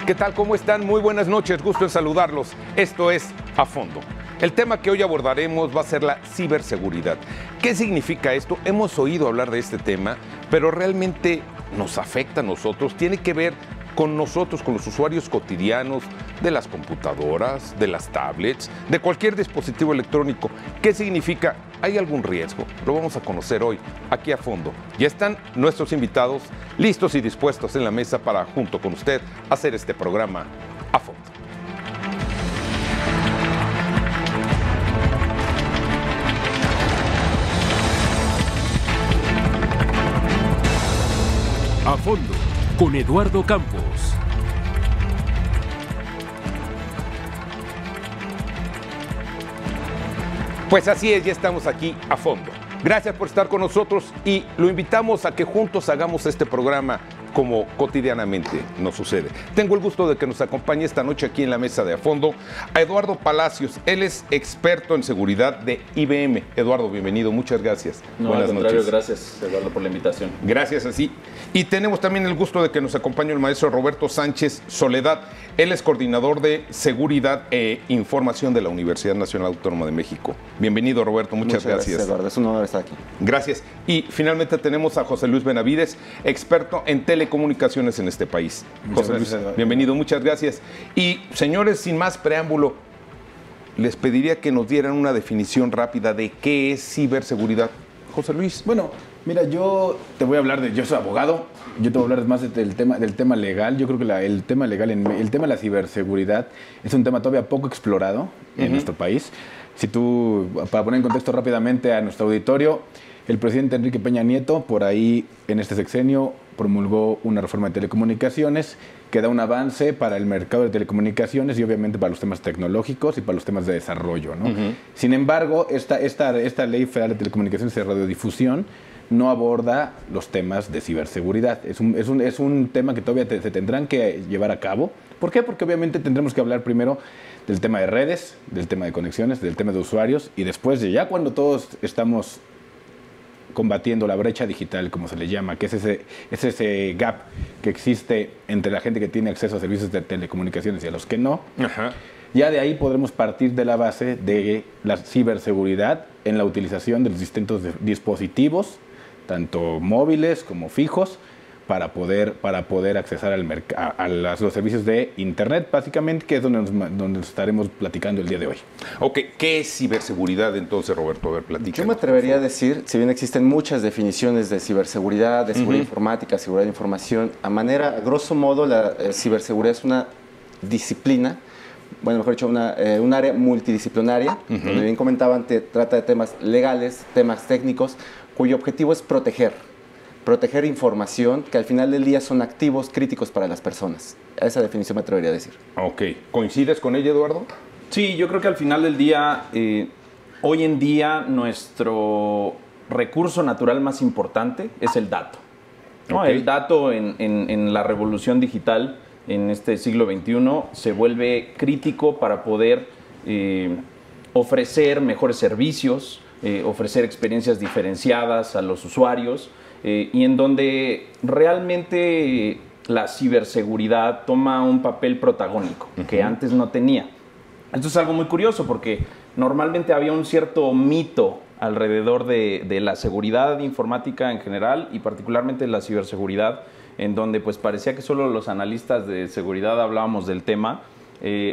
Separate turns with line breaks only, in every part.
¿Qué tal? ¿Cómo están? Muy buenas noches, gusto en saludarlos. Esto es A Fondo. El tema que hoy abordaremos va a ser la ciberseguridad. ¿Qué significa esto? Hemos oído hablar de este tema, pero realmente nos afecta a nosotros. Tiene que ver con nosotros, con los usuarios cotidianos de las computadoras, de las tablets, de cualquier dispositivo electrónico. ¿Qué significa? ¿Hay algún riesgo? Lo vamos a conocer hoy, aquí a fondo. Ya están nuestros invitados listos y dispuestos en la mesa para, junto con usted, hacer este programa a fondo.
A fondo, con Eduardo Campos.
Pues así es, ya estamos aquí a fondo. Gracias por estar con nosotros y lo invitamos a que juntos hagamos este programa como cotidianamente nos sucede. Tengo el gusto de que nos acompañe esta noche aquí en la mesa de A Fondo a Eduardo Palacios. Él es experto en seguridad de IBM. Eduardo, bienvenido, muchas gracias.
No,
buenas
al contrario,
noches.
gracias, Eduardo, por la invitación.
Gracias, así. Y tenemos también el gusto de que nos acompañe el maestro Roberto Sánchez Soledad. Él es coordinador de seguridad e información de la Universidad Nacional Autónoma de México. Bienvenido, Roberto, muchas gracias.
Eduardo, es un honor estar aquí.
Gracias. Y finalmente tenemos a José Luis Benavides, experto en telecomunicaciones en este país. José Luis, bienvenido, muchas gracias. Y señores, sin más preámbulo, les pediría que nos dieran una definición rápida de qué es ciberseguridad. José Luis.
Bueno, mira, yo te voy a hablar yo soy abogado, yo te voy a hablar más del tema legal. Yo creo que el tema legal, el tema de la ciberseguridad es un tema todavía poco explorado en nuestro país. Para poner en contexto rápidamente a nuestro auditorio, el presidente Enrique Peña Nieto, por ahí en este sexenio, promulgó una reforma de telecomunicaciones que da un avance para el mercado de telecomunicaciones y obviamente para los temas tecnológicos y para los temas de desarrollo, ¿no? Sin embargo, esta Ley Federal de Telecomunicaciones y Radiodifusión no aborda los temas de ciberseguridad. Es un tema que todavía se tendrán que llevar a cabo. ¿Por qué? Porque obviamente tendremos que hablar primero del tema de redes, del tema de conexiones, del tema de usuarios y después ya cuando todos estamos combatiendo la brecha digital, como se le llama, que es ese gap que existe entre la gente que tiene acceso a servicios de telecomunicaciones y a los que no. Ya de ahí podremos partir de la base de la ciberseguridad en la utilización de los distintos dispositivos, tanto móviles como fijos, para poder accesar a los servicios de Internet, básicamente, que es donde nos estaremos platicando el día de hoy.
Ok, ¿qué es ciberseguridad entonces, Roberto? A ver, platícanos.
Yo me atrevería a decir, si bien existen muchas definiciones de ciberseguridad, de seguridad informática, seguridad de información, a grosso modo, la ciberseguridad es una disciplina, bueno, mejor dicho, un área multidisciplinaria, donde bien comentaban, trata de temas legales, temas técnicos, cuyo objetivo es proteger información que al final del día son activos críticos para las personas. A esa definición me atrevería a decir.
Ok. ¿Coincides con ella, Eduardo?
Sí, yo creo que al final del día, hoy en día, nuestro recurso natural más importante es el dato, ¿no?
Okay.
El dato en la revolución digital, en este siglo XXI, se vuelve crítico para poder ofrecer mejores servicios, ofrecer experiencias diferenciadas a los usuarios, y en donde realmente la ciberseguridad toma un papel protagónico que antes no tenía. Esto es algo muy curioso porque normalmente había un cierto mito alrededor de la seguridad informática en general y particularmente la ciberseguridad, en donde pues parecía que solo los analistas de seguridad hablábamos del tema.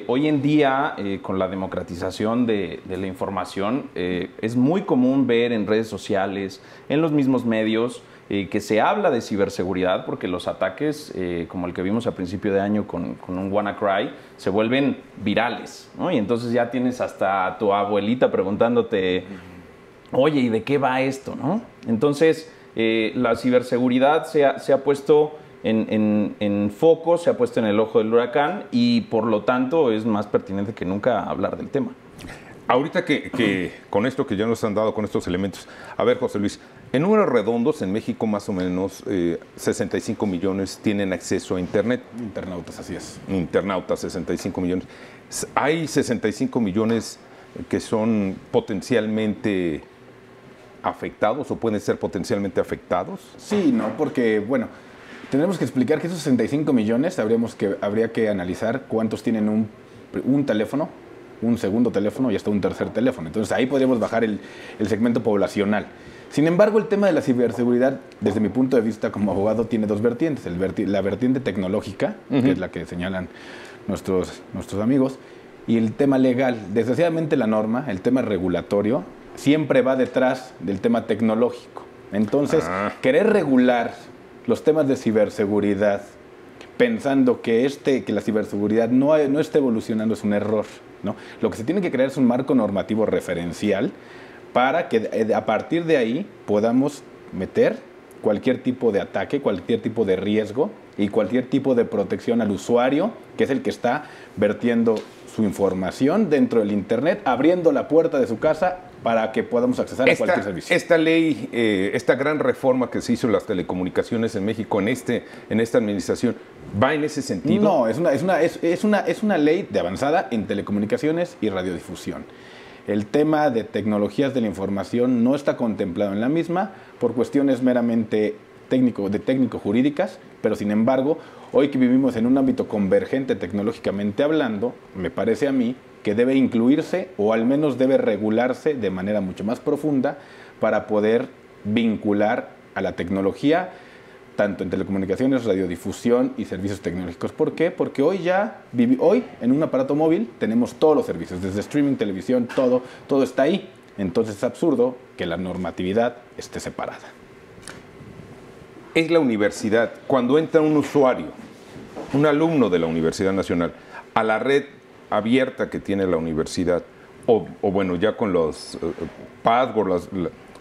Hoy en día, con la democratización de la información, es muy común ver en redes sociales, en los mismos medios, que se habla de ciberseguridad porque los ataques, como el que vimos a principio de año con un WannaCry, se vuelven virales, ¿no? Y entonces ya tienes hasta a tu abuelita preguntándote, oye, ¿y de qué va esto, no? Entonces, la ciberseguridad se ha puesto en foco, se ha puesto en el ojo del huracán y por lo tanto es más pertinente que nunca hablar del tema.
Ahorita que con esto que ya nos han dado, con estos elementos, a ver, José Luis, en números redondos, en México más o menos 65 millones tienen acceso a Internet.
Internautas, así es.
Internautas, 65 millones. Hay 65 millones que son potencialmente afectados o pueden ser potencialmente afectados.
Sí, no, porque, bueno, Tendremos que explicar que esos 65 millones habría que analizar cuántos tienen un teléfono, un segundo teléfono y hasta un tercer teléfono. Entonces ahí podríamos bajar el segmento poblacional. Sin embargo, el tema de la ciberseguridad, desde mi punto de vista como abogado, tiene dos vertientes. La vertiente tecnológica, que es la que señalan nuestros amigos, y el tema legal. Desgraciadamente la norma, el tema regulatorio, siempre va detrás del tema tecnológico. Entonces, querer regular los temas de ciberseguridad pensando que la ciberseguridad no esté evolucionando es un error, ¿no? Lo que se tiene que crear es un marco normativo referencial para que a partir de ahí podamos meter cualquier tipo de ataque, cualquier tipo de riesgo y cualquier tipo de protección al usuario, que es el que está vertiendo su información dentro del Internet, abriendo la puerta de su casa para que podamos acceder a cualquier servicio.
Esta ley, esta gran reforma que se hizo en las telecomunicaciones en México, en esta administración, ¿va en ese sentido?
No, es una ley de avanzada en telecomunicaciones y radiodifusión. El tema de tecnologías de la información no está contemplado en la misma por cuestiones meramente técnico-jurídicas, pero sin embargo, hoy que vivimos en un ámbito convergente tecnológicamente hablando, me parece a mí que debe incluirse o al menos debe regularse de manera mucho más profunda para poder vincular a la tecnología tanto en telecomunicaciones, radiodifusión y servicios tecnológicos. ¿Por qué? Porque hoy en un aparato móvil tenemos todos los servicios, desde streaming, televisión, todo está ahí. Entonces es absurdo que la normatividad esté separada.
Es la universidad, cuando entra un usuario, un alumno de la Universidad Nacional, a la red abierta que tiene la universidad, o bueno, ya con los passwords,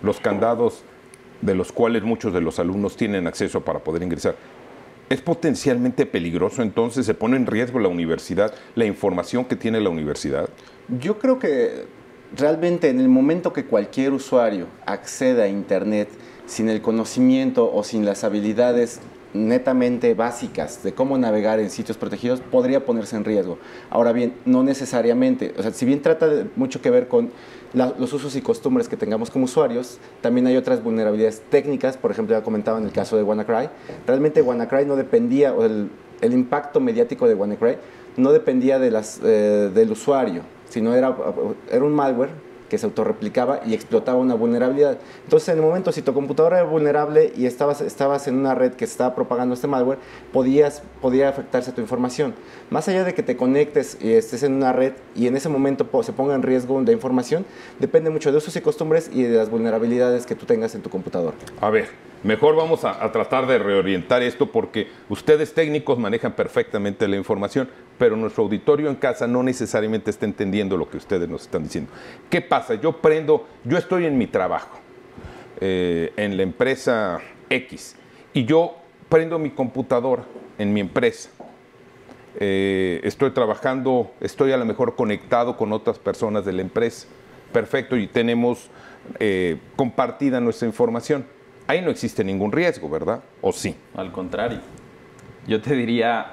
los candados de los cuales muchos de los alumnos tienen acceso para poder ingresar, ¿es potencialmente peligroso? Entonces, ¿se pone en riesgo la universidad, la información que tiene la universidad?
Yo creo que realmente en el momento que cualquier usuario acceda a Internet sin el conocimiento o sin las habilidades netamente básicas de cómo navegar en sitios protegidos, podría ponerse en riesgo. Ahora bien, no necesariamente. O sea, si bien trata mucho que ver con los usos y costumbres que tengamos como usuarios, también hay otras vulnerabilidades técnicas. Por ejemplo, ya comentaba en el caso de WannaCry. Realmente WannaCry no dependía, o el impacto mediático de WannaCry no dependía del usuario, sino era un malware que se autorreplicaba y explotaba una vulnerabilidad. Entonces, en el momento, si tu computadora era vulnerable y estabas en una red que se estaba propagando este malware, podía afectarse tu información. Más allá de que te conectes y estés en una red y en ese momento se ponga en riesgo la información, depende mucho de usos y costumbres y de las vulnerabilidades que tú tengas en tu computadora.
A ver, mejor vamos a tratar de reorientar esto porque ustedes técnicos manejan perfectamente la información, pero nuestro auditorio en casa no necesariamente está entendiendo lo que ustedes nos están diciendo. ¿Qué pasa? Yo estoy en mi trabajo, en la empresa X, y yo prendo mi computadora en mi empresa. Estoy trabajando, estoy a lo mejor conectado con otras personas de la empresa. Perfecto, y tenemos compartida nuestra información. Ahí no existe ningún riesgo, ¿verdad? ¿O sí?
Al contrario. Yo te diría,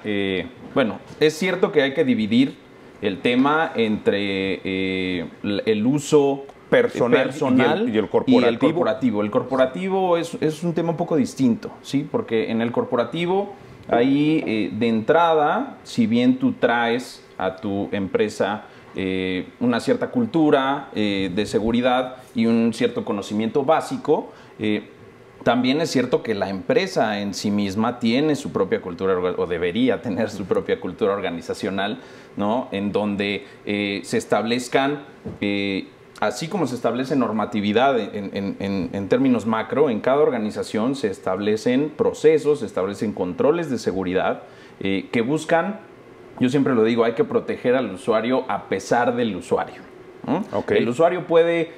bueno, es cierto que hay que dividir el tema entre el uso personal
y el corporativo.
El corporativo es un tema un poco distinto, ¿sí? Porque en el corporativo, ahí de entrada, si bien tú traes a tu empresa una cierta cultura de seguridad y un cierto conocimiento básico, también es cierto que la empresa en sí misma tiene su propia cultura, o debería tener su propia cultura organizacional, ¿no? En donde se establezcan, así como se establece normatividad en términos macro, en cada organización se establecen procesos, se establecen controles de seguridad que buscan, yo siempre lo digo, hay que proteger al usuario a pesar del usuario. Okay. El usuario puede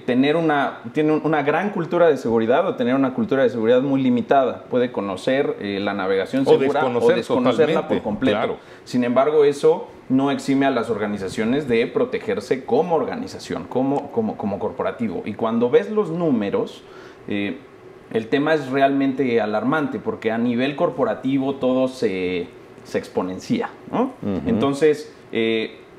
tener una gran cultura de seguridad o tener una cultura de seguridad muy limitada. Puede conocer la navegación segura o desconocerla por completo. Claro. Sin embargo, eso no exime a las organizaciones de protegerse como organización, como corporativo. Y cuando ves los números, el tema es realmente alarmante porque a nivel corporativo todo se exponencia, ¿no? Entonces,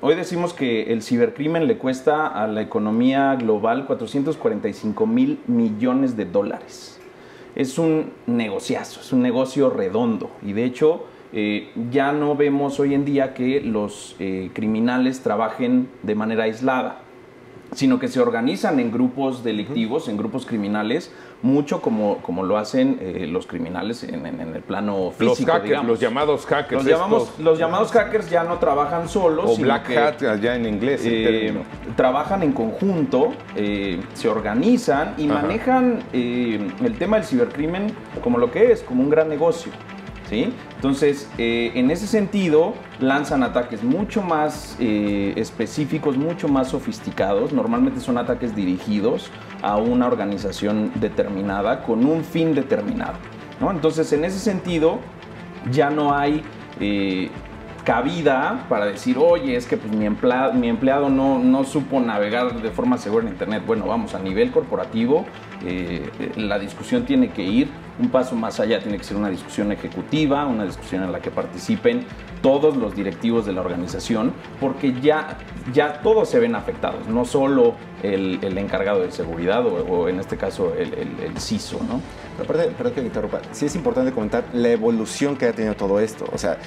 hoy decimos que el cibercrimen le cuesta a la economía global 445,000 millones de dólares. es un negociazo, es un negocio redondo. Y de hecho, ya no vemos hoy en día que los criminales trabajen de manera aislada, sino que se organizan en grupos delictivos, en grupos criminales, mucho como lo hacen los criminales en el plano físico.
Los hackers,
digamos.
los llamados hackers.
Los llamados hackers ya no trabajan solos.
O
sino
black
que,
hat, allá en inglés. el término.
trabajan en conjunto, se organizan y manejan el tema del cibercrimen como lo que es, como un gran negocio. ¿Sí? Entonces, en ese sentido, lanzan ataques mucho más específicos, mucho más sofisticados. Normalmente son ataques dirigidos a una organización determinada con un fin determinado, ¿no? Entonces, en ese sentido, ya no hay cabida para decir, oye, es que pues, mi empleado no supo navegar de forma segura en Internet. Bueno, vamos, a nivel corporativo, la discusión tiene que ir un paso más allá, tiene que ser una discusión ejecutiva, una discusión en la que participen todos los directivos de la organización, porque ya todos se ven afectados, no solo el encargado de seguridad o en este caso el CISO, ¿no?
Aparte, perdón que me interrumpa, sí es importante comentar la evolución que ha tenido todo esto. O sea,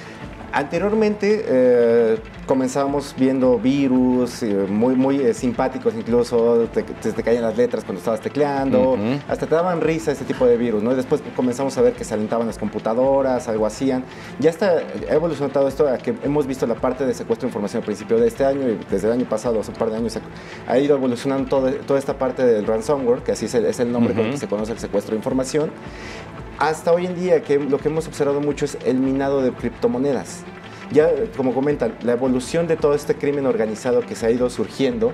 anteriormente comenzábamos viendo virus muy simpáticos, incluso te caían las letras cuando estabas tecleando, hasta te daban risa ese tipo de virus, ¿no? Y después comenzamos a ver que se alentaban las computadoras, algo hacían. Ya ha evolucionado esto a que hemos visto la parte de secuestro de información al principio de este año y desde el año pasado, hace un par de años, ha ido evolucionando toda esta parte del ransomware, que así es el nombre con el que se conoce el secuestro de información. Hasta hoy en día, que lo que hemos observado mucho es el minado de criptomonedas. Ya, como comentan, la evolución de todo este crimen organizado que se ha ido surgiendo,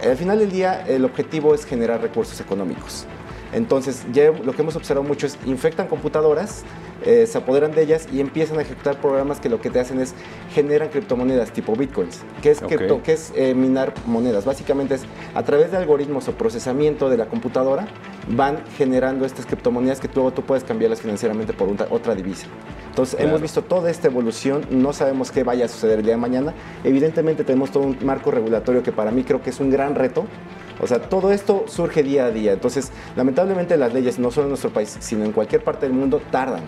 al final del día el objetivo es generar recursos económicos. Entonces, ya lo que hemos observado mucho es infectan computadoras, se apoderan de ellas y empiezan a ejecutar programas que lo que te hacen es generan criptomonedas tipo bitcoins. ¿Qué es minar monedas? Básicamente es a través de algoritmos o procesamiento de la computadora van generando estas criptomonedas que luego tú puedes cambiarlas financieramente por otra divisa. Entonces, hemos visto toda esta evolución, no sabemos qué vaya a suceder el día de mañana. Evidentemente tenemos todo un marco regulatorio que para mí creo que es un gran reto. O sea, todo esto surge día a día. Entonces, lamentablemente las leyes, no solo en nuestro país, sino en cualquier parte del mundo, tardan.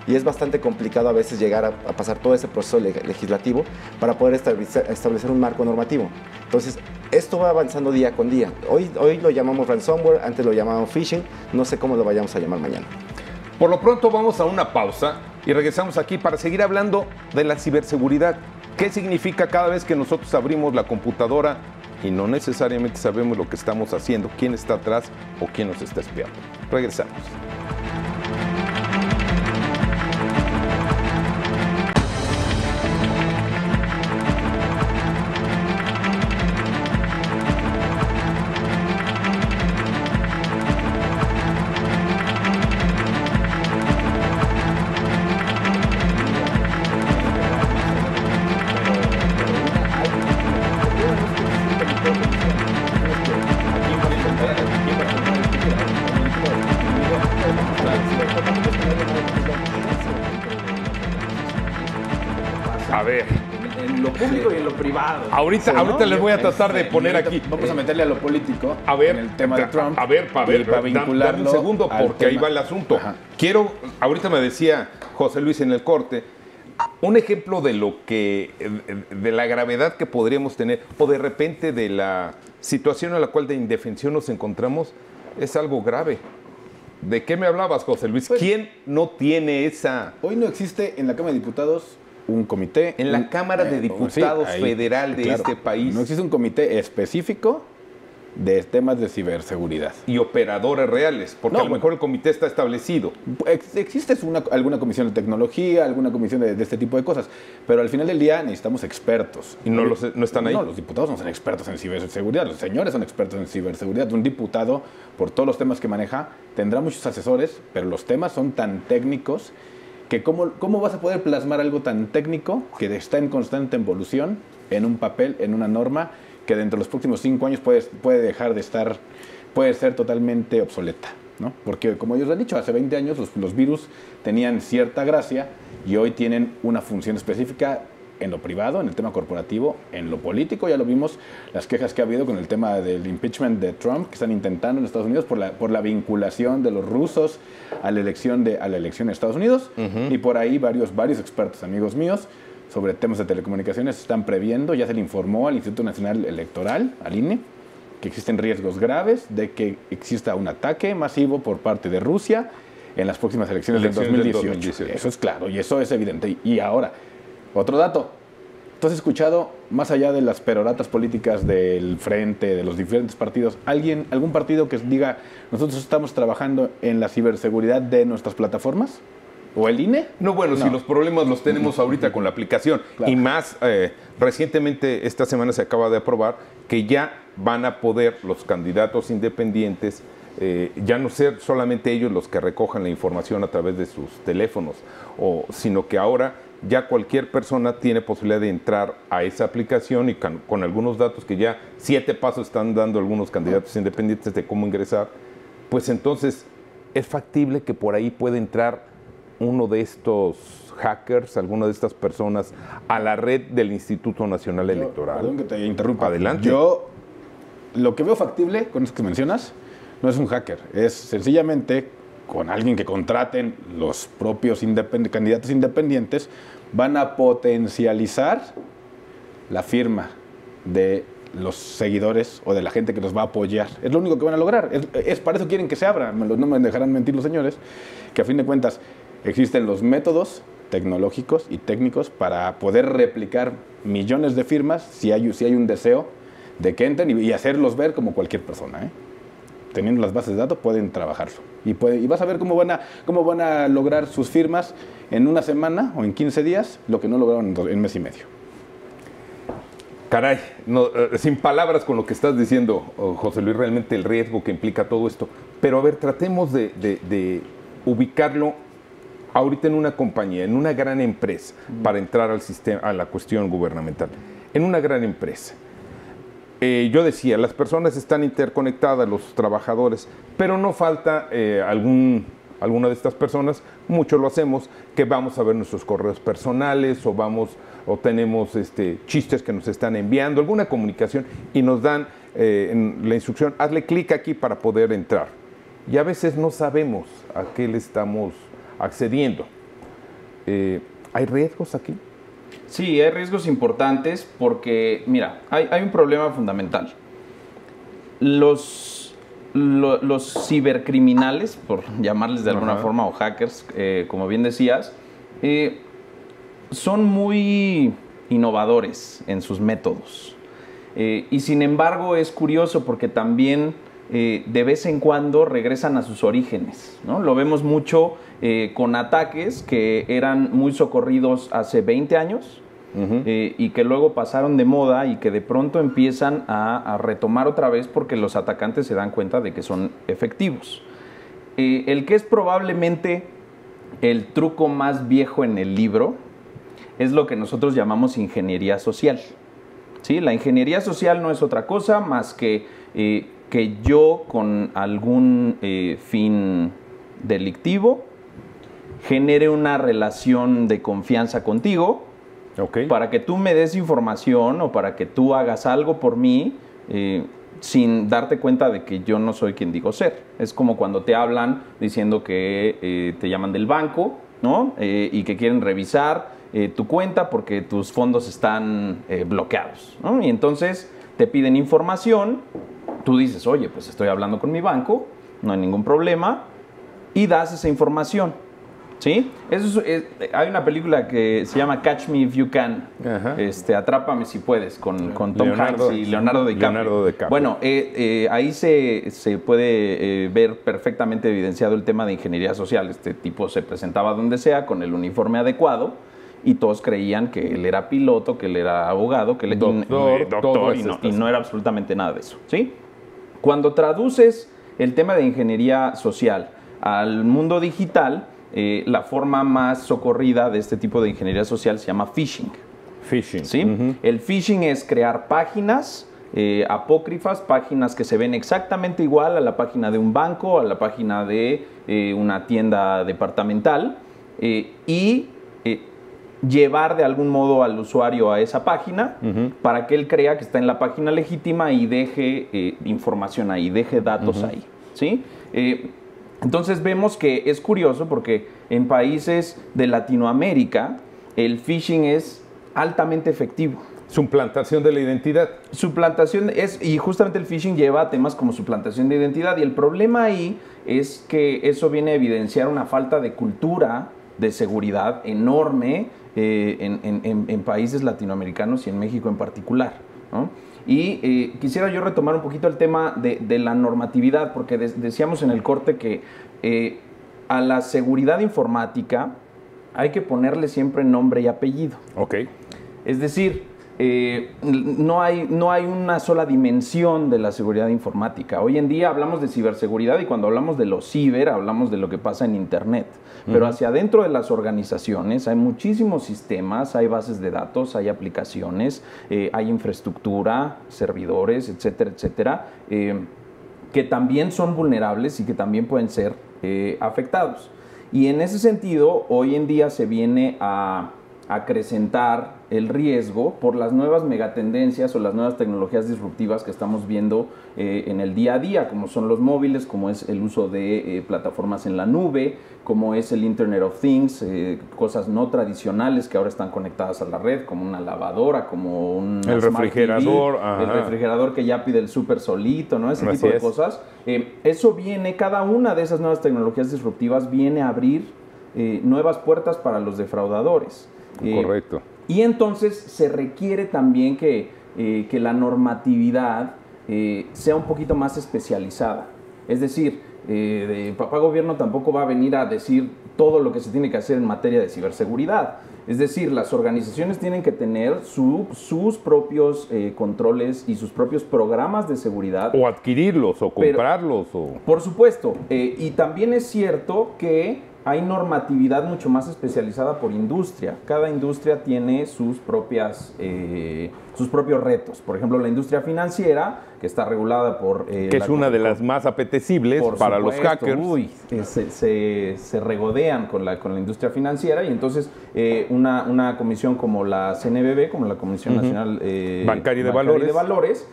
Y es bastante complicado a veces llegar a pasar todo ese proceso legislativo para poder establecer un marco normativo. Entonces, esto va avanzando día con día. Hoy lo llamamos ransomware, antes lo llamábamos phishing, no sé cómo lo vayamos a llamar mañana.
Por lo pronto vamos a una pausa y regresamos aquí para seguir hablando de la ciberseguridad. ¿Qué significa cada vez que nosotros abrimos la computadora y no necesariamente sabemos lo que estamos haciendo, quién está atrás o quién nos está espiando? Regresamos. A ver,
En lo público y en lo privado.
ahorita les voy a tratar de poner aquí.
Vamos a meterle a lo político en el tema de Trump.
A ver, para
vincularlo
dame un segundo porque ahí
tema.
va el asunto.
Ajá.
Ahorita me decía José Luis en el corte, un ejemplo de de la gravedad que podríamos tener o de repente de la situación en la cual de indefensión nos encontramos es algo grave. ¿De qué me hablabas, José Luis?
Pues,
¿Quién no tiene esa?
Hoy no existe en la Cámara de Diputados un comité.
En la Cámara de Diputados federal de este país.
No existe un comité específico de temas de ciberseguridad.
Y operadores reales, porque
No,
a lo mejor el comité está establecido.
Existe alguna comisión de tecnología, alguna comisión de este tipo de cosas, pero al final del día necesitamos expertos.
¿Y no están ahí?
No, los diputados no son expertos en ciberseguridad, los señores son expertos en ciberseguridad. Un diputado, por todos los temas que maneja, tendrá muchos asesores, pero los temas son tan técnicos que ¿cómo vas a poder plasmar algo tan técnico que está en constante evolución en un papel, en una norma, que dentro de los próximos 5 años puede dejar de estar, puede ser totalmente obsoleta, ¿no? Porque, como ellos han dicho, hace 20 años los virus tenían cierta gracia y hoy tienen una función específica en lo privado, en el tema corporativo, en lo político. Ya lo vimos, las quejas que ha habido con el tema del impeachment de Trump, que están intentando en Estados Unidos por la vinculación de los rusos a la elección de Estados Unidos. Y por ahí varios expertos, amigos míos, sobre temas de telecomunicaciones están previendo, ya se le informó al Instituto Nacional Electoral, al INE, que existen riesgos graves de que exista un ataque masivo por parte de Rusia en las próximas elecciones del 2018. Eso es claro y eso es evidente. Y ahora, otro dato. ¿Tú has escuchado, más allá de las peroratas políticas del frente, de los diferentes partidos, algún partido que diga, nosotros estamos trabajando en la ciberseguridad de nuestras plataformas? ¿O el INE?
No, bueno, si los problemas los tenemos ahorita con la aplicación. Claro. Y más, recientemente, esta semana se acaba de aprobar que ya van a poder los candidatos independientes, ya no ser solamente ellos los que recojan la información a través de sus teléfonos, sino que ahora ya cualquier persona tiene posibilidad de entrar a esa aplicación y con algunos datos que ya 7 pasos están dando algunos candidatos independientes de cómo ingresar, pues entonces es factible que por ahí pueda entrar uno de estos hackers, alguna de estas personas, a la red del Instituto Nacional Electoral.
Perdón que te interrumpa.
Adelante.
Yo lo que veo factible con esto que mencionas no es un hacker, es sencillamente con alguien que contraten los propios candidatos independientes, van a potencializar la firma de los seguidores o de la gente que los va a apoyar. Es lo único que van a lograr. Para eso quieren que se abra. No me dejarán mentir los señores, que a fin de cuentas existen los métodos tecnológicos y técnicos para poder replicar millones de firmas si hay un deseo de que entren y hacerlos ver como cualquier persona, Teniendo las bases de datos pueden trabajarlo. Y vas a ver cómo van a lograr sus firmas en una semana o en 15 días lo que no lograron en mes y medio.
Caray, sin palabras con lo que estás diciendo, José Luis, realmente el riesgo que implica todo esto. Pero a ver, tratemos de ubicarlo ahorita en una compañía, en una gran empresa, para entrar al sistema, a la cuestión gubernamental. En una gran empresa. Yo decía, las personas están interconectadas, los trabajadores, pero no falta alguna de estas personas, mucho lo hacemos, que vamos a ver nuestros correos personales o tenemos chistes que nos están enviando, alguna comunicación y nos dan la instrucción, hazle clic aquí para poder entrar. Y a veces no sabemos a qué le estamos accediendo. ¿Hay riesgos aquí?
Sí, hay riesgos importantes porque, mira, hay un problema fundamental. Los cibercriminales, por llamarles de alguna forma, o hackers, como bien decías, son muy innovadores en sus métodos. Y sin embargo es curioso porque también de vez en cuando regresan a sus orígenes, ¿no? Lo vemos mucho con ataques que eran muy socorridos hace 20 años y que luego pasaron de moda y que de pronto empiezan a retomar otra vez porque los atacantes se dan cuenta de que son efectivos. El que es probablemente el truco más viejo en el libro es lo que nosotros llamamos ingeniería social. ¿Sí? La ingeniería social no es otra cosa más que yo con algún fin delictivo genere una relación de confianza contigo para que tú me des información o para que tú hagas algo por mí sin darte cuenta de que yo no soy quien digo ser. Es como cuando te hablan diciendo que te llaman del banco, ¿no? Y que quieren revisar tu cuenta porque tus fondos están bloqueados, ¿no? Y entonces te piden información. Tú dices, oye, pues estoy hablando con mi banco, no hay ningún problema, y das esa información, ¿sí? Hay una película que se llama Catch Me If You Can, Atrápame si puedes, con Tom Hanks y Leonardo DiCaprio. Bueno, ahí se puede ver perfectamente evidenciado el tema de ingeniería social. Este tipo se presentaba donde sea con el uniforme adecuado, y todos creían que él era piloto, que él era abogado, que él era doctor y no era absolutamente nada de eso, ¿sí? Cuando traduces el tema de ingeniería social al mundo digital, la forma más socorrida de este tipo de ingeniería social se llama phishing.
Phishing.
¿Sí? El phishing es crear páginas apócrifas, páginas que se ven exactamente igual a la página de un banco, a la página de una tienda departamental, y llevar de algún modo al usuario a esa página para que él crea que está en la página legítima y deje información ahí, deje datos ahí, ¿sí? Entonces vemos que es curioso porque en países de Latinoamérica el phishing es altamente efectivo.
Suplantación de la identidad.
Suplantación y justamente el phishing lleva a temas como suplantación de identidad, y el problema ahí es que eso viene a evidenciar una falta de cultura de seguridad enorme en países latinoamericanos y en México en particular, ¿no? Y quisiera yo retomar un poquito el tema de la normatividad, porque decíamos en el corte que a la seguridad informática hay que ponerle siempre nombre y apellido.
Ok.
Es decir, no hay una sola dimensión de la seguridad informática. Hoy en día hablamos de ciberseguridad y cuando hablamos de lo ciber hablamos de lo que pasa en Internet. Pero hacia adentro de las organizaciones hay muchísimos sistemas, hay bases de datos, hay aplicaciones, hay infraestructura, servidores, etcétera, etcétera, que también son vulnerables y que también pueden ser afectados. Y en ese sentido, hoy en día se viene a acrecentar el riesgo por las nuevas megatendencias o las nuevas tecnologías disruptivas que estamos viendo en el día a día, como son los móviles, como es el uso de plataformas en la nube, como es el Internet of Things, cosas no tradicionales que ahora están conectadas a la red, como una lavadora, como un
refrigerador,
el refrigerador que ya pide el súper solito, ¿no? Ese tipo de cosas. Eso viene, cada una de esas nuevas tecnologías disruptivas viene a abrir nuevas puertas para los defraudadores.
Correcto.
Y entonces se requiere también que la normatividad sea un poquito más especializada. Es decir, papá gobierno tampoco va a venir a decir todo lo que se tiene que hacer en materia de ciberseguridad. Es decir, las organizaciones tienen que tener sus propios controles y sus propios programas de seguridad.
O adquirirlos, o comprarlos.
Por supuesto. Y también es cierto que hay normatividad mucho más especializada por industria. Cada industria tiene sus propios retos. Por ejemplo, la industria financiera, que está regulada por...
que es una de las más apetecibles para los hackers.
Uy, se regodean con la industria financiera, y entonces una comisión como la CNBV, como la Comisión Nacional
Bancaria de
Valores,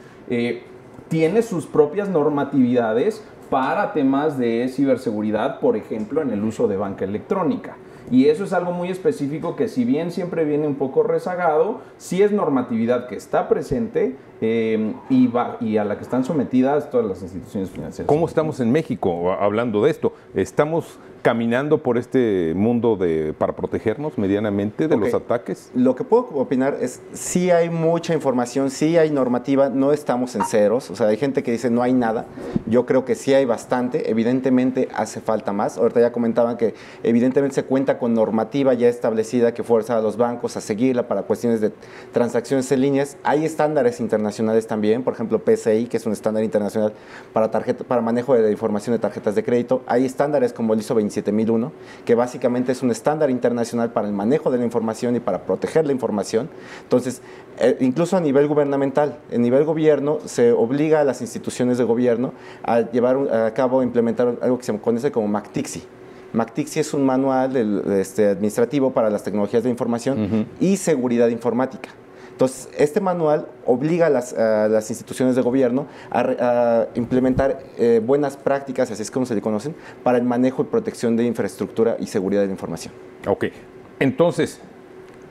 tiene sus propias normatividades para temas de ciberseguridad, por ejemplo, en el uso de banca electrónica. Y eso es algo muy específico que, si bien siempre viene un poco rezagado, sí es normatividad que está presente y a la que están sometidas todas las instituciones financieras.
¿Cómo estamos en México hablando de esto? ¿Estamos caminando por este mundo para protegernos medianamente de los ataques?
Lo que puedo opinar es, sí hay mucha información, sí hay normativa, no estamos en ceros. O sea, hay gente que dice no hay nada. Yo creo que sí hay bastante. Evidentemente hace falta más. Ahorita ya comentaban que evidentemente se cuenta con normativa ya establecida que fuerza a los bancos a seguirla para cuestiones de transacciones en líneas. Hay estándares internacionales también, por ejemplo PCI, que es un estándar internacional para manejo de la información de tarjetas de crédito. Hay estándares como el ISO 27001, que básicamente es un estándar internacional para el manejo de la información y para proteger la información. Entonces, incluso a nivel gubernamental, en nivel gobierno, se obliga a las instituciones de gobierno a llevar a cabo, implementar algo que se conoce como MACTIXI. MACTIXI es un manual administrativo para las tecnologías de información y seguridad informática. Entonces, este manual obliga a las instituciones de gobierno a implementar buenas prácticas, así es como se le conocen, para el manejo y protección de infraestructura y seguridad de la información.
Ok, entonces,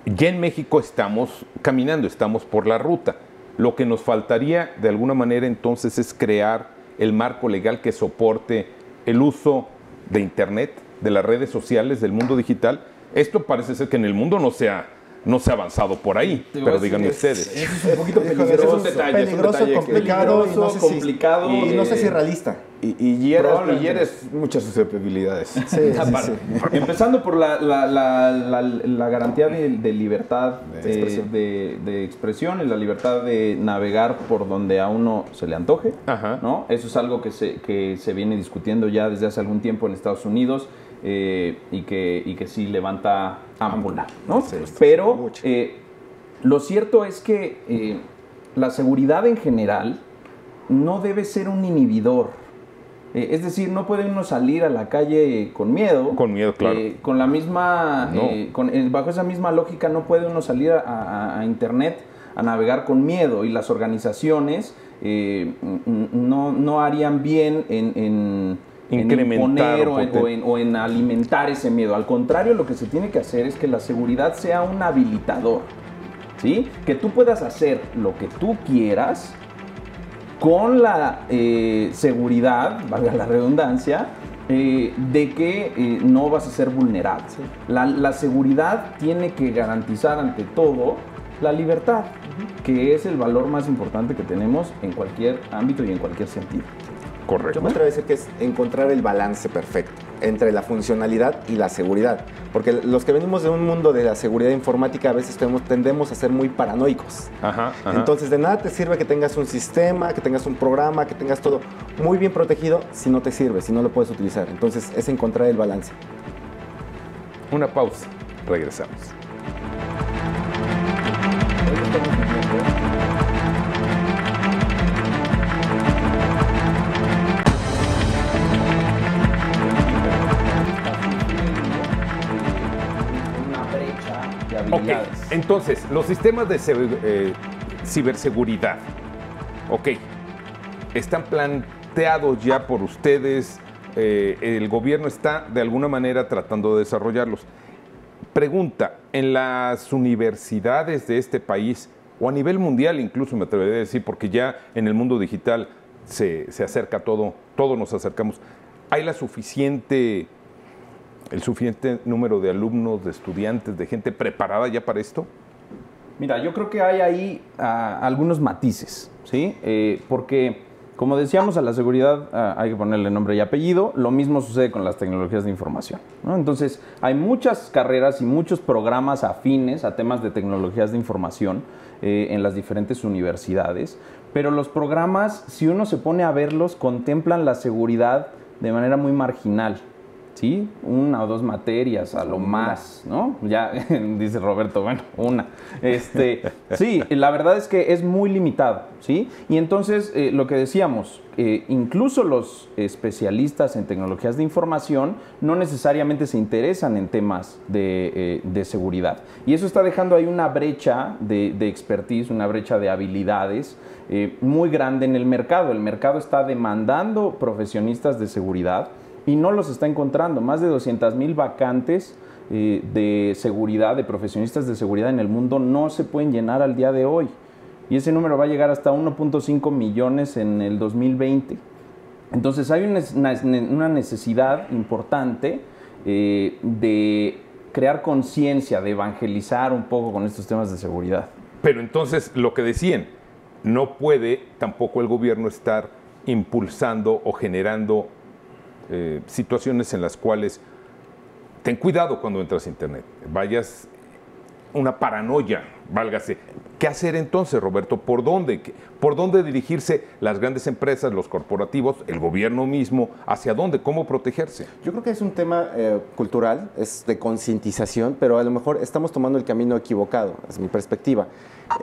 ya en México estamos caminando, estamos por la ruta. Lo que nos faltaría, de alguna manera, entonces, es crear el marco legal que soporte el uso de Internet, de las redes sociales, del mundo digital. Esto parece ser que en el mundo no se ha avanzado por ahí, pero díganme ustedes.
Es un poquito peligroso,
es un detalle, complicado,
complicado
y no sé si realista.
Y hieres muchas susceptibilidades.
Sí.
Empezando por la garantía de libertad de expresión y la libertad de navegar por donde a uno se le antoje, ¿no? Eso es algo que se viene discutiendo ya desde hace algún tiempo en Estados Unidos. Y que sí levanta ámpula, ¿no? Sí, pero lo cierto es que la seguridad en general no debe ser un inhibidor Es decir, no puede uno salir a la calle con miedo.
Con miedo, claro.
Con la misma,
No.
bajo esa misma lógica no puede uno salir a Internet a navegar con miedo, y las organizaciones no harían bien en
Incrementar
imponer o en alimentar ese miedo. Al contrario, lo que se tiene que hacer es que la seguridad sea un habilitador, ¿sí? Que tú puedas hacer lo que tú quieras con la seguridad, valga la redundancia, de que no vas a ser vulnerable. Sí. La seguridad tiene que garantizar ante todo la libertad, que es el valor más importante que tenemos en cualquier ámbito y en cualquier sentido.
Correcto.
Yo me atrevo a decir que es encontrar el balance perfecto entre la funcionalidad y la seguridad. Porque los que venimos de un mundo de la seguridad informática a veces tendemos a ser muy paranoicos.
Ajá.
Entonces, de nada te sirve que tengas un sistema, que tengas un programa, que tengas todo muy bien protegido si no te sirve, si no lo puedes utilizar. Entonces, es encontrar el balance.
Una pausa. Regresamos. Ok, entonces, los sistemas de ciberseguridad, están planteados ya por ustedes, el gobierno está de alguna manera tratando de desarrollarlos. Pregunta, ¿en las universidades de este país, o a nivel mundial incluso me atrevería a decir, porque ya en el mundo digital se acerca todo, todos nos acercamos, ¿hay el suficiente número de alumnos, de estudiantes, de gente preparada ya para esto?
Mira, yo creo que hay ahí algunos matices, ¿sí? Porque, como decíamos, a la seguridad hay que ponerle nombre y apellido. Lo mismo sucede con las tecnologías de información, ¿no? Entonces, hay muchas carreras y muchos programas afines a temas de tecnologías de información en las diferentes universidades, pero los programas, si uno se pone a verlos, contemplan la seguridad de manera muy marginal. ¿Sí? 1 o 2 materias a lo más, ¿no? Ya dice Roberto, bueno, una. Sí, la verdad es que es muy limitado, ¿sí? Y entonces, lo que decíamos, incluso los especialistas en tecnologías de información no necesariamente se interesan en temas de seguridad. Y eso está dejando ahí una brecha de expertise, una brecha de habilidades muy grande en el mercado. El mercado está demandando profesionistas de seguridad y no los está encontrando. Más de 200,000 vacantes de seguridad, de profesionistas de seguridad en el mundo no se pueden llenar al día de hoy. Y ese número va a llegar hasta 1.5 millones en el 2020. Entonces hay una necesidad importante de crear conciencia, de evangelizar un poco con estos temas de seguridad.
Pero entonces, lo que decían, no puede tampoco el gobierno estar impulsando o generando situaciones en las cuales ten cuidado cuando entras a Internet, vayas una paranoia, válgase. ¿Qué hacer entonces, Roberto? ¿Por dónde dirigirse las grandes empresas, los corporativos, el gobierno mismo? ¿Hacia dónde? ¿Cómo protegerse?
Yo creo que es un tema cultural, es de concientización, pero a lo mejor estamos tomando el camino equivocado, es mi perspectiva.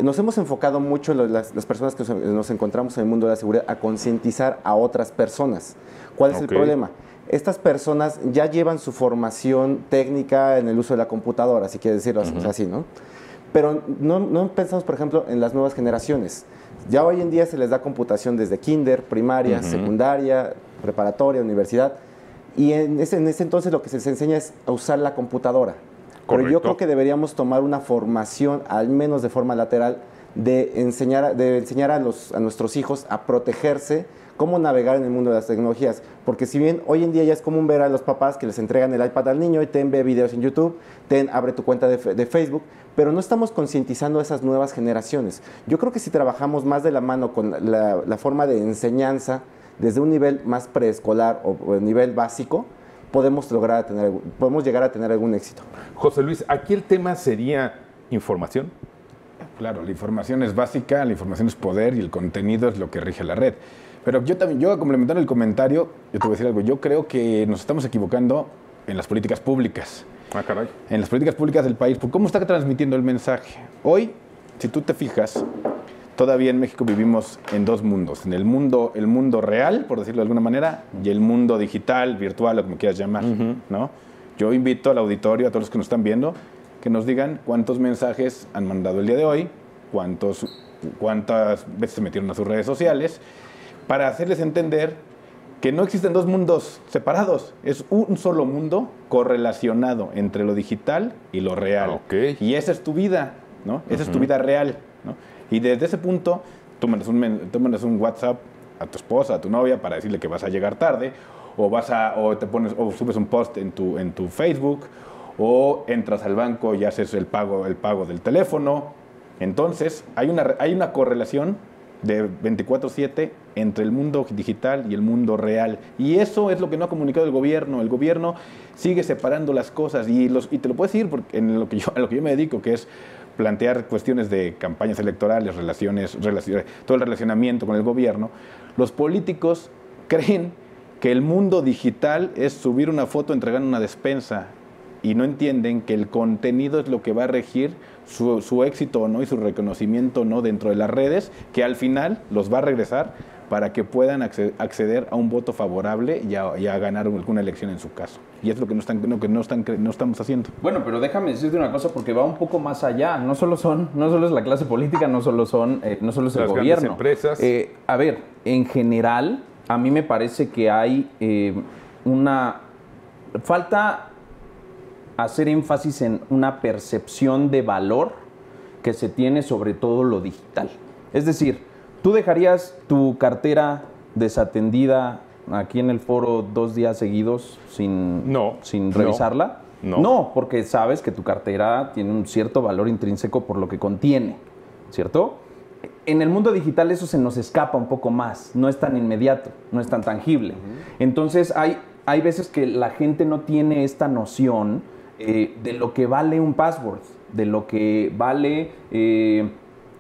Nos hemos enfocado mucho, las personas que nos encontramos en el mundo de la seguridad, a concientizar a otras personas. ¿Cuál es el problema? Estas personas ya llevan su formación técnica en el uso de la computadora, si quieres decirlo así, ¿no? Pero no pensamos, por ejemplo, en las nuevas generaciones. Ya hoy en día se les da computación desde kinder, primaria, secundaria, preparatoria, universidad. Y en ese entonces lo que se les enseña es a usar la computadora.
Correcto.
Pero yo creo que deberíamos tomar una formación, al menos de forma lateral, de enseñar a nuestros hijos a protegerse, cómo navegar en el mundo de las tecnologías. Porque si bien hoy en día ya es común ver a los papás que les entregan el iPad al niño y ve videos en YouTube, abre tu cuenta de Facebook, pero no estamos concientizando a esas nuevas generaciones. Yo creo que si trabajamos más de la mano con la forma de enseñanza desde un nivel más preescolar o nivel básico, podemos llegar a tener algún éxito.
José Luis, aquí el tema sería información.
Claro, la información es básica, la información es poder y el contenido es lo que rige la red. Pero yo a complementar el comentario, yo te voy a decir algo. Yo creo que nos estamos equivocando en las políticas públicas.
Ah, caray.
En las políticas públicas del país, por cómo está transmitiendo el mensaje. Hoy, si tú te fijas, todavía en México vivimos en dos mundos, en el mundo real, por decirlo de alguna manera, y el mundo digital, virtual, lo que me quieras llamar, ¿no? Yo invito al auditorio, a todos los que nos están viendo, que nos digan cuántos mensajes han mandado el día de hoy, cuántas veces se metieron a sus redes sociales, para hacerles entender que no existen dos mundos separados, es un solo mundo correlacionado entre lo digital y lo real.
Okay.
Y esa es tu vida, ¿no? Esa es tu vida real, ¿no? Y desde ese punto, tú mandas un WhatsApp a tu esposa, a tu novia, para decirle que vas a llegar tarde, o subes un post en tu Facebook, o entras al banco y haces el pago del teléfono. Entonces, hay una correlación de 24/7 entre el mundo digital y el mundo real. Y eso es lo que no ha comunicado el gobierno. El gobierno sigue separando las cosas y te lo puedo decir porque a lo que yo me dedico, que es plantear cuestiones de campañas electorales, todo el relacionamiento con el gobierno. Los políticos creen que el mundo digital es subir una foto entregando una despensa y no entienden que el contenido es lo que va a regir su éxito o no y su reconocimiento o no dentro de las redes, que al final los va a regresar para que puedan acceder a un voto favorable y a ganar alguna elección en su caso. Y es lo que no estamos haciendo.
Bueno, pero déjame decirte una cosa porque va un poco más allá. No solo es la clase política, no solo es el gobierno.
Empresas.
A ver, en general, a mí me parece que hay falta hacer énfasis en una percepción de valor que se tiene sobre todo lo digital. Es decir, ¿tú dejarías tu cartera desatendida aquí en el foro 2 días seguidos sin revisarla? No, porque sabes que tu cartera tiene un cierto valor intrínseco por lo que contiene, ¿cierto? En el mundo digital eso se nos escapa un poco más, no es tan inmediato, no es tan tangible. Entonces hay veces que la gente no tiene esta noción de lo que vale un password, de lo que vale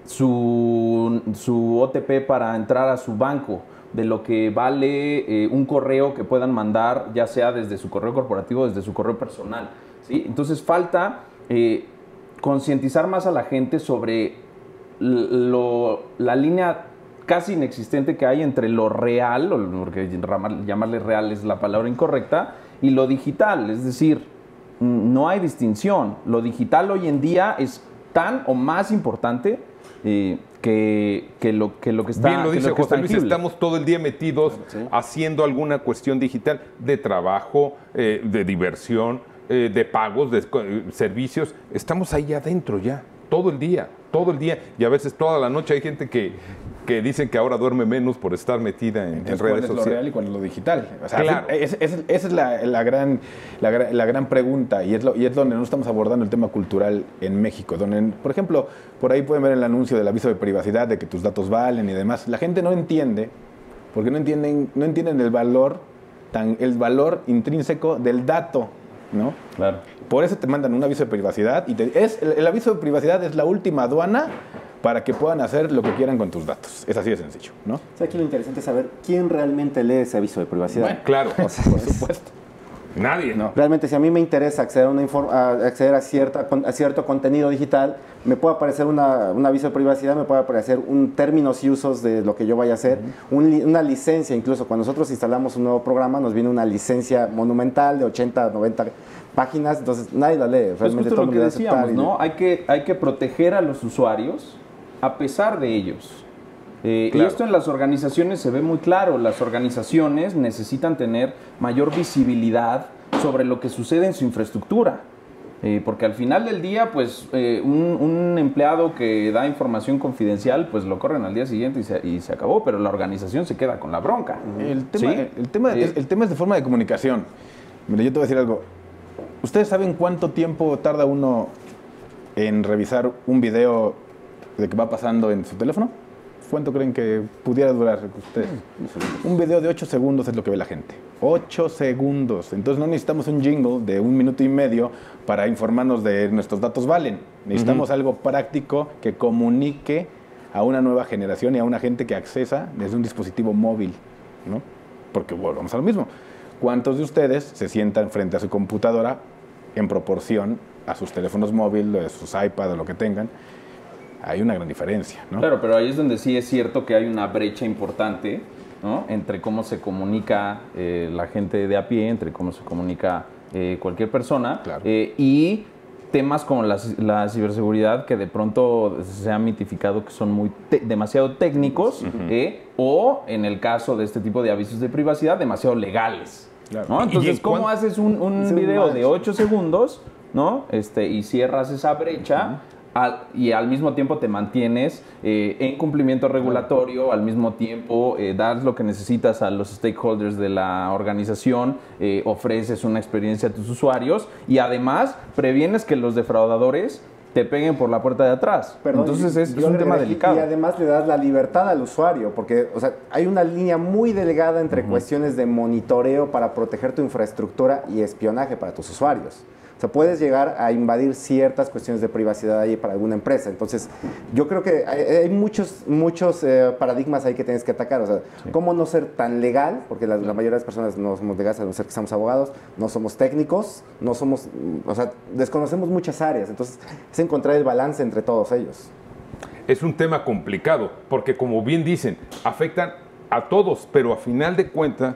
su OTP para entrar a su banco, de lo que vale un correo que puedan mandar, ya sea desde su correo corporativo o desde su correo personal, ¿sí? Entonces falta concientizar más a la gente sobre la línea casi inexistente que hay entre lo real, porque llamarle real es la palabra incorrecta, y lo digital. Es decir, no hay distinción. Lo digital hoy en día es tan o más importante que lo que está.
Bien lo dice José Luis,
tangible.
estamos todo el día metidos haciendo alguna cuestión digital de trabajo, de diversión, de pagos, de servicios. Estamos ahí adentro ya, todo el día. Y a veces toda la noche hay gente que dicen que ahora duerme menos por estar metida en redes sociales.
¿Cuándo es lo real y cuándo es lo digital? O sea,
claro.
Esa es la gran pregunta y es donde no estamos abordando el tema cultural en México. Donde, por ejemplo, por ahí pueden ver el anuncio del aviso de privacidad, de que tus datos valen y demás. La gente no entiende, porque no entienden el valor intrínseco del dato, ¿no? Claro. Por eso te mandan un aviso de privacidad y el aviso de privacidad es la última aduana para que puedan hacer lo que quieran con tus datos. Es así de sencillo, ¿no?
O sea, aquí lo interesante es saber quién realmente lee ese aviso de privacidad.
Bueno, claro,
por supuesto.
Nadie.
No.
Realmente, si a mí me interesa acceder a cierto contenido digital, me puede aparecer un aviso de privacidad, me puede aparecer un términos y usos de lo que yo vaya a hacer, una licencia. Incluso cuando nosotros instalamos un nuevo programa, nos viene una licencia monumental de 80, 90 páginas, entonces nadie la lee.
Realmente todo lo que decíamos, ¿no? Hay que proteger a los usuarios a pesar de ellos. Y esto en las organizaciones se ve muy claro. Las organizaciones necesitan tener mayor visibilidad sobre lo que sucede en su infraestructura. Porque al final del día, pues, un empleado que da información confidencial, pues lo corren al día siguiente y se acabó, pero la organización se queda con la bronca.
El tema es de forma de comunicación. Mira, yo te voy a decir algo. ¿Ustedes saben cuánto tiempo tarda uno en revisar un video de que va pasando en su teléfono? ¿Cuánto creen que pudiera durar ustedes? Un video de 8 segundos es lo que ve la gente. 8 segundos. Entonces no necesitamos un jingle de 1 minuto y medio para informarnos de nuestros datos valen. Necesitamos algo práctico que comunique a una nueva generación y a una gente que accesa desde un dispositivo móvil, ¿no? Porque volvamos a lo mismo. ¿Cuántos de ustedes se sientan frente a su computadora en proporción a sus teléfonos móviles, a sus iPads o lo que tengan? hay una gran diferencia, ¿no?
Claro, pero ahí es donde sí es cierto que hay una brecha importante, ¿no? Entre cómo se comunica la gente de a pie, entre cómo se comunica cualquier persona,
Claro.
Y temas como la ciberseguridad, que de pronto se ha mitificado que son demasiado técnicos, o en el caso de este tipo de avisos de privacidad, demasiado legales.
Claro.
¿no? Entonces, ¿cómo haces un video de 8 segundos, ¿no? Y cierras esa brecha? Y al mismo tiempo te mantienes en cumplimiento regulatorio, al mismo tiempo das lo que necesitas a los stakeholders de la organización, ofreces una experiencia a tus usuarios y además previenes que los defraudadores te peguen por la puerta de atrás.
Perdón,
Entonces es un tema delicado.
Y además le das la libertad al usuario, porque o sea, hay una línea muy delgada entre cuestiones de monitoreo para proteger tu infraestructura y espionaje para tus usuarios. O sea, puedes llegar a invadir ciertas cuestiones de privacidad ahí para alguna empresa. Entonces, yo creo que hay muchos paradigmas ahí que tienes que atacar. O sea, cómo no ser tan legal, porque la mayoría de las personas no somos legales, a no ser que seamos abogados, no somos técnicos, no somos, o sea, desconocemos muchas áreas. Entonces, es encontrar el balance entre todos ellos.
Es un tema complicado, porque como bien dicen, afectan a todos, pero a final de cuentas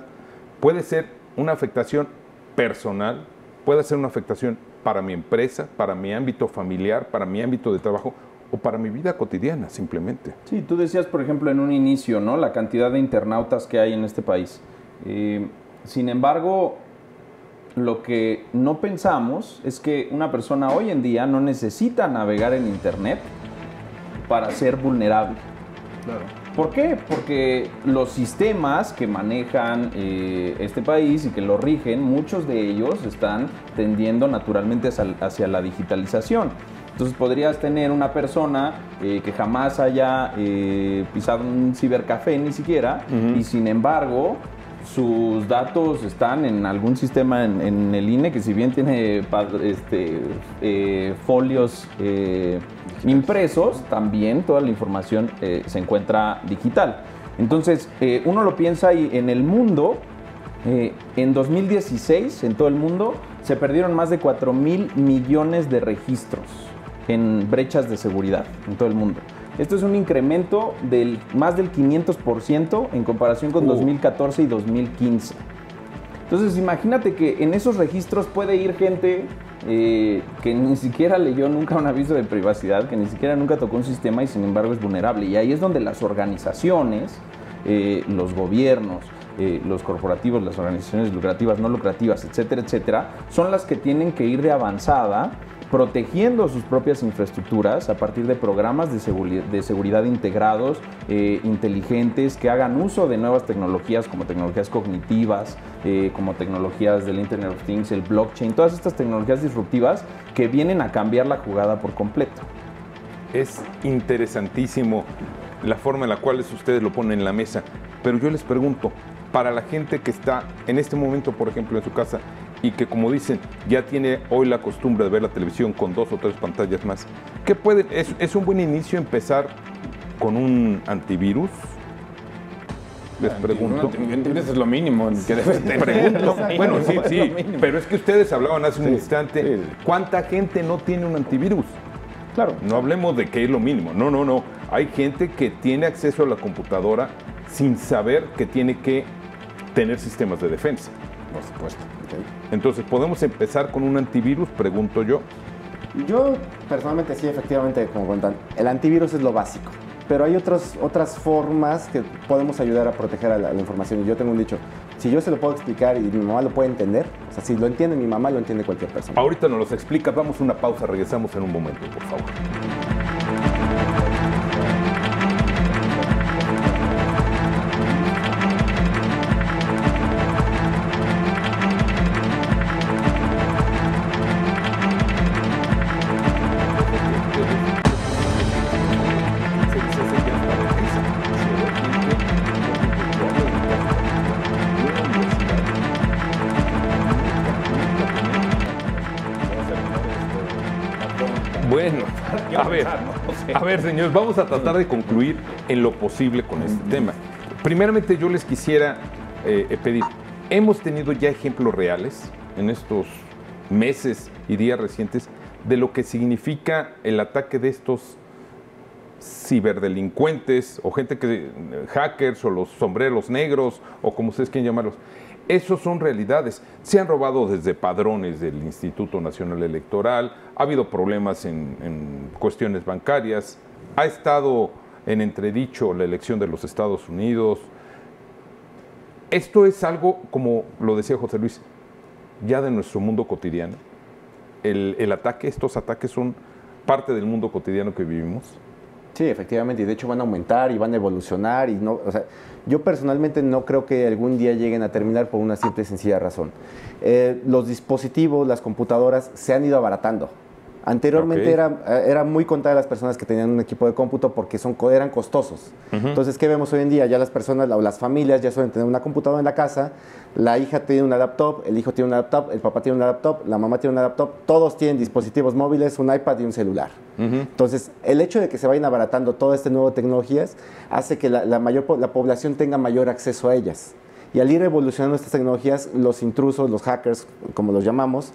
puede ser una afectación personal, puede ser una afectación para mi empresa, para mi ámbito familiar, para mi ámbito de trabajo o para mi vida cotidiana, simplemente.
Sí, tú decías, por ejemplo, en un inicio, ¿no? La cantidad de internautas que hay en este país. Sin embargo, lo que no pensamos es que una persona hoy en día no necesita navegar en Internet para ser vulnerable.
Claro.
¿Por qué? Porque los sistemas que manejan este país y que lo rigen, muchos de ellos están tendiendo naturalmente hacia la digitalización. Entonces podrías tener una persona que jamás haya pisado un cibercafé ni siquiera, y sin embargo sus datos están en algún sistema en el INE, que si bien tiene folios impresos, también toda la información se encuentra digital. Entonces, uno lo piensa y en el mundo, en 2016, en todo el mundo, se perdieron más de 4,000 millones de registros en brechas de seguridad en todo el mundo. Esto es un incremento del más del 500% en comparación con 2014 y 2015. Entonces, imagínate que en esos registros puede ir gente que ni siquiera leyó nunca un aviso de privacidad, que ni siquiera nunca tocó un sistema y sin embargo es vulnerable. Y ahí es donde las organizaciones, los gobiernos, los corporativos, las organizaciones lucrativas, no lucrativas, etcétera, etcétera, son las que tienen que ir de avanzada protegiendo sus propias infraestructuras a partir de programas de seguridad integrados, inteligentes, que hagan uso de nuevas tecnologías como tecnologías cognitivas, como tecnologías del Internet of Things, el blockchain, todas estas tecnologías disruptivas que vienen a cambiar la jugada por completo.
Es interesantísimo la forma en la cual ustedes lo ponen en la mesa, pero yo les pregunto, para la gente que está en este momento, por ejemplo, en su casa, y que, como dicen, ya tiene hoy la costumbre de ver la televisión con 2 o 3 pantallas más, ¿qué puede? ¿Es un buen inicio empezar con un antivirus? Les pregunto.
Antivirus es lo mínimo que debes tener.
Bueno, sí, pero es que ustedes hablaban hace un instante, ¿cuánta gente no tiene un antivirus?
Claro.
No hablemos de que es lo mínimo, no. Hay gente que tiene acceso a la computadora sin saber que tiene que tener sistemas de defensa.
Por supuesto.
Entonces, ¿podemos empezar con un antivirus? Pregunto yo.
Yo personalmente sí, efectivamente, como cuentan, el antivirus es lo básico, pero hay otras formas que podemos ayudar a proteger a la información. Y yo tengo un dicho, si yo se lo puedo explicar y mi mamá lo puede entender, o sea, si lo entiende mi mamá, lo entiende cualquier persona.
Ahorita nos los explica, vamos a una pausa, regresamos en un momento, por favor. Bueno, a ver, señores, vamos a tratar de concluir en lo posible con este tema. Primeramente, yo les quisiera pedir, hemos tenido ya ejemplos reales en estos meses y días recientes de lo que significa el ataque de estos ciberdelincuentes o gente que hackers o los sombreros negros o como ustedes quieren llamarlos. Esos son realidades. Se han robado desde padrones del Instituto Nacional Electoral, ha habido problemas en cuestiones bancarias, ha estado en entredicho la elección de los Estados Unidos. Esto es algo, como lo decía José Luis, ya de nuestro mundo cotidiano. El ataque, estos ataques son parte del mundo cotidiano que vivimos.
Sí, efectivamente, y de hecho van a aumentar y van a evolucionar y no, o sea, yo personalmente no creo que algún día lleguen a terminar por una simple y sencilla razón. Los dispositivos, las computadoras se han ido abaratando. Anteriormente era muy contadas las personas que tenían un equipo de cómputo porque eran costosos. Entonces, ¿qué vemos hoy en día? Ya las personas o las familias ya suelen tener una computadora en la casa, la hija tiene una laptop, el hijo tiene una laptop, el papá tiene una laptop, la mamá tiene una laptop, todos tienen dispositivos móviles, un iPad y un celular. Entonces, el hecho de que se vayan abaratando todas estas nuevas tecnologías hace que la población tenga mayor acceso a ellas. Y al ir evolucionando estas tecnologías, los intrusos, los hackers, como los llamamos,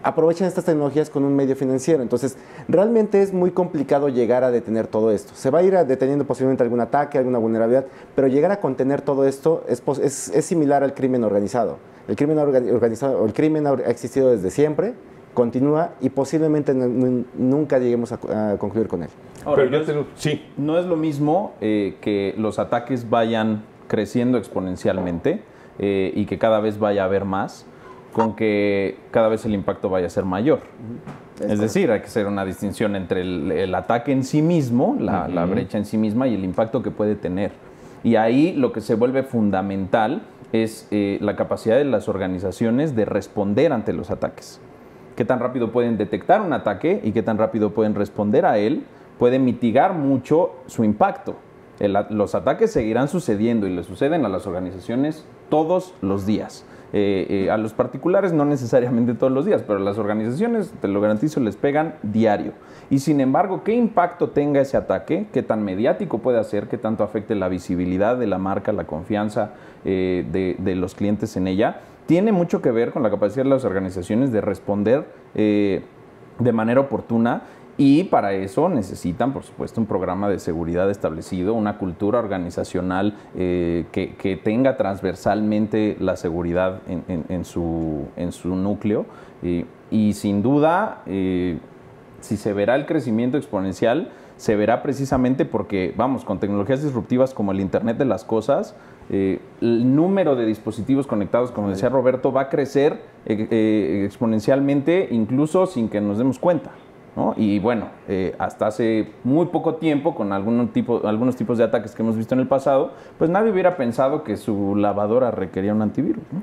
aprovechan estas tecnologías con un medio financiero. Entonces, realmente es muy complicado llegar a detener todo esto. Se va a ir deteniendo posiblemente algún ataque, alguna vulnerabilidad, pero llegar a contener todo esto es similar al crimen organizado. El crimen organizado, el crimen ha existido desde siempre, continúa y posiblemente nunca lleguemos a concluir con él.
Ahora,
Pero
no es lo mismo que los ataques vayan creciendo exponencialmente y que cada vez vaya a haber más, con que cada vez el impacto vaya a ser mayor. Es decir, hay que hacer una distinción entre el ataque en sí mismo, la brecha en sí misma y el impacto que puede tener. Y ahí lo que se vuelve fundamental es la capacidad de las organizaciones de responder ante los ataques. Qué tan rápido pueden detectar un ataque y qué tan rápido pueden responder a él puede mitigar mucho su impacto. Los ataques seguirán sucediendo y le suceden a las organizaciones todos los días. A los particulares no necesariamente todos los días, pero a las organizaciones, te lo garantizo, les pegan diario. Y sin embargo, ¿qué impacto tenga ese ataque? ¿Qué tan mediático puede ser? ¿Qué tanto afecte la visibilidad de la marca, la confianza de los clientes en ella? Tiene mucho que ver con la capacidad de las organizaciones de responder de manera oportuna. Y para eso necesitan, por supuesto, un programa de seguridad establecido, una cultura organizacional que tenga transversalmente la seguridad en su núcleo. Y sin duda, si se verá el crecimiento exponencial, se verá precisamente porque, vamos, con tecnologías disruptivas como el Internet de las Cosas, el número de dispositivos conectados, como decía Roberto, va a crecer exponencialmente, incluso sin que nos demos cuenta, ¿no? Y bueno, hasta hace muy poco tiempo, con algunos tipos de ataques que hemos visto en el pasado, pues nadie hubiera pensado que su lavadora requería un antivirus, ¿no?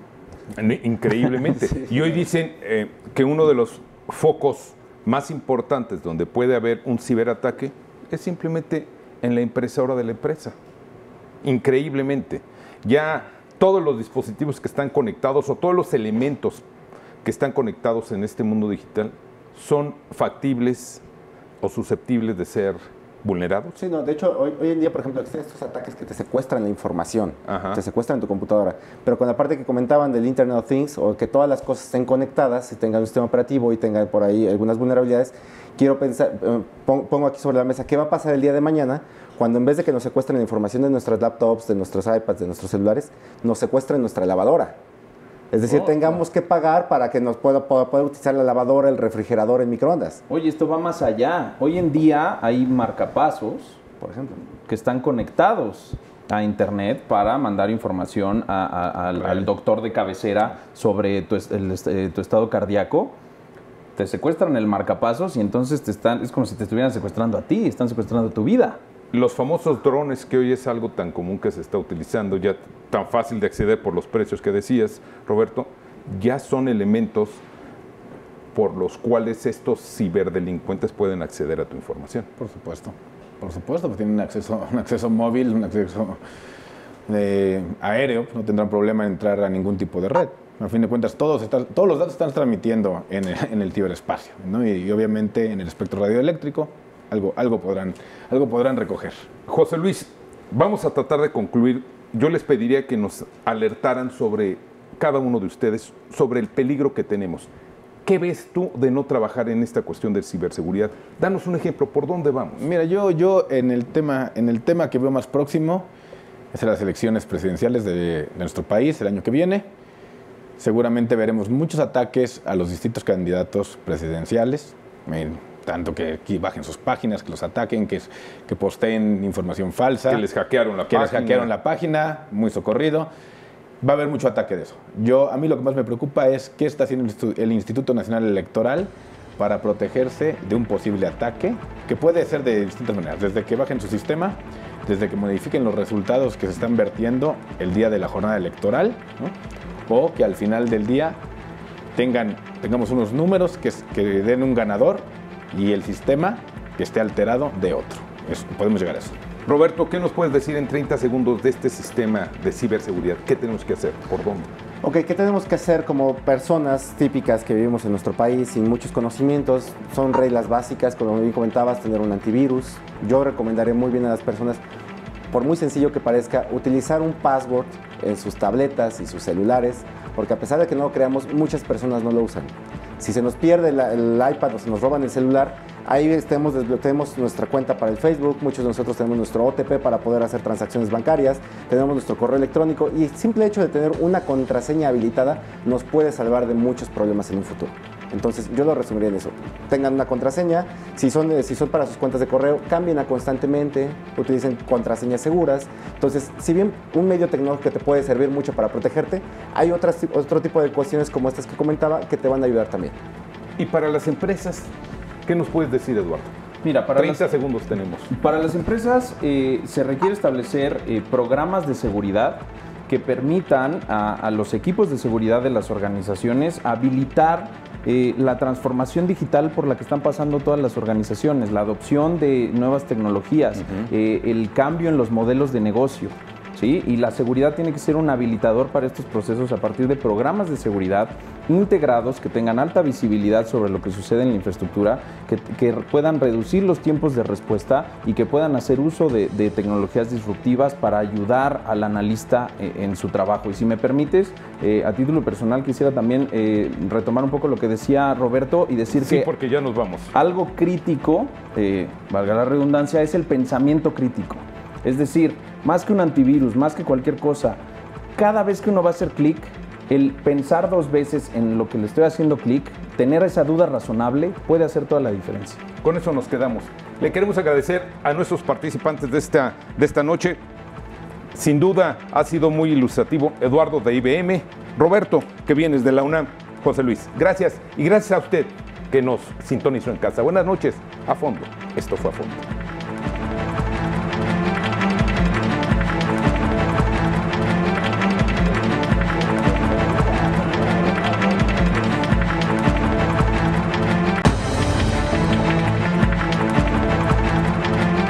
Increíblemente. Sí. Y hoy dicen que uno de los focos más importantes donde puede haber un ciberataque es simplemente en la impresora de la empresa. Increíblemente. Ya todos los dispositivos que están conectados o todos los elementos que están conectados en este mundo digital son factibles o susceptibles de ser vulnerados.
Sí, no, de hecho, hoy en día, por ejemplo, existen estos ataques que te secuestran la información, te secuestran tu computadora, pero con la parte que comentaban del Internet of Things, o que todas las cosas estén conectadas y tengan un sistema operativo y tengan por ahí algunas vulnerabilidades, quiero pensar, pongo aquí sobre la mesa, ¿qué va a pasar el día de mañana cuando en vez de que nos secuestren la información de nuestras laptops, de nuestros iPads, de nuestros celulares, nos secuestren nuestra lavadora? Es decir, tengamos que pagar para que nos pueda utilizar la lavadora, el refrigerador, el microondas.
Oye, esto va más allá. Hoy en día hay marcapasos, por ejemplo, que están conectados a Internet para mandar información al doctor de cabecera sobre tu estado cardíaco. Te secuestran el marcapasos y entonces es como si te estuvieran secuestrando a ti, están secuestrando tu vida.
Los famosos drones, que hoy es algo tan común que se está utilizando, ya tan fácil de acceder por los precios que decías, Roberto, ya son elementos por los cuales estos ciberdelincuentes pueden acceder a tu información.
Por supuesto, pues tienen un acceso móvil, un acceso aéreo, no tendrán problema en entrar a ningún tipo de red. A fin de cuentas, todos los datos están transmitiendo en el ciberespacio, ¿no? Y obviamente en el espectro radioeléctrico algo podrán recoger.
José Luis, vamos a tratar de concluir. Yo les pediría que nos alertaran sobre cada uno de ustedes, sobre el peligro que tenemos. ¿Qué ves tú de no trabajar en esta cuestión de ciberseguridad? Danos un ejemplo, ¿por dónde vamos?
Mira, yo en el tema que veo más próximo es las elecciones presidenciales de nuestro país el año que viene. Seguramente veremos muchos ataques a los distintos candidatos presidenciales, tanto que bajen sus páginas, que los ataquen, que posteen información falsa.
Que les hackearon
la página, muy socorrido. Va a haber mucho ataque de eso. A mí lo que más me preocupa es qué está haciendo el Instituto Nacional Electoral para protegerse de un posible ataque, que puede ser de distintas maneras, desde que bajen su sistema, desde que modifiquen los resultados que se están vertiendo el día de la jornada electoral, ¿no? O que al final del día tengamos unos números que den un ganador y el sistema que esté alterado de otro. Podemos llegar a eso.
Roberto, ¿qué nos puedes decir en 30 segundos de este sistema de ciberseguridad? ¿Qué tenemos que hacer? ¿Por dónde?
Ok, ¿qué tenemos que hacer como personas típicas que vivimos en nuestro país sin muchos conocimientos? Son reglas básicas, como bien comentabas, tener un antivirus. Yo recomendaría muy bien a las personas, por muy sencillo que parezca, utilizar un password en sus tabletas y sus celulares, porque a pesar de que no lo creamos, muchas personas no lo usan. Si se nos pierde el iPad o se nos roban el celular, ahí desbloqueamos nuestra cuenta para el Facebook, muchos de nosotros tenemos nuestro OTP para poder hacer transacciones bancarias, tenemos nuestro correo electrónico y el simple hecho de tener una contraseña habilitada nos puede salvar de muchos problemas en un futuro. Entonces yo lo resumiría en eso. Tengan una contraseña, si son para sus cuentas de correo, cámbienla constantemente, utilicen contraseñas seguras. Entonces, si bien un medio tecnológico que te puede servir mucho para protegerte, hay otro tipo de cuestiones como estas que comentaba que te van a ayudar también.
Y para las empresas, ¿qué nos puedes decir, Eduardo?
Mira,
30 segundos tenemos.
Para las empresas se requiere establecer programas de seguridad que permitan a los equipos de seguridad de las organizaciones habilitar la transformación digital por la que están pasando todas las organizaciones, la adopción de nuevas tecnologías, el cambio en los modelos de negocio, ¿sí? Y la seguridad tiene que ser un habilitador para estos procesos a partir de programas de seguridad integrados que tengan alta visibilidad sobre lo que sucede en la infraestructura, que puedan reducir los tiempos de respuesta y que puedan hacer uso de tecnologías disruptivas para ayudar al analista en su trabajo. Y si me permites, a título personal quisiera también retomar un poco lo que decía Roberto y decir
Sí,
que
porque ya nos vamos.
algo crítico, valga la redundancia, es el pensamiento crítico. Es decir, más que un antivirus, más que cualquier cosa, cada vez que uno va a hacer clic, el pensar dos veces en lo que le estoy haciendo clic, tener esa duda razonable, puede hacer toda la diferencia.
Con eso nos quedamos. Le queremos agradecer a nuestros participantes de esta noche. Sin duda ha sido muy ilustrativo Eduardo de IBM, Roberto, que vienes de la UNAM, José Luis. Gracias y gracias a usted que nos sintonizó en casa. Buenas noches. A fondo. Esto fue A Fondo.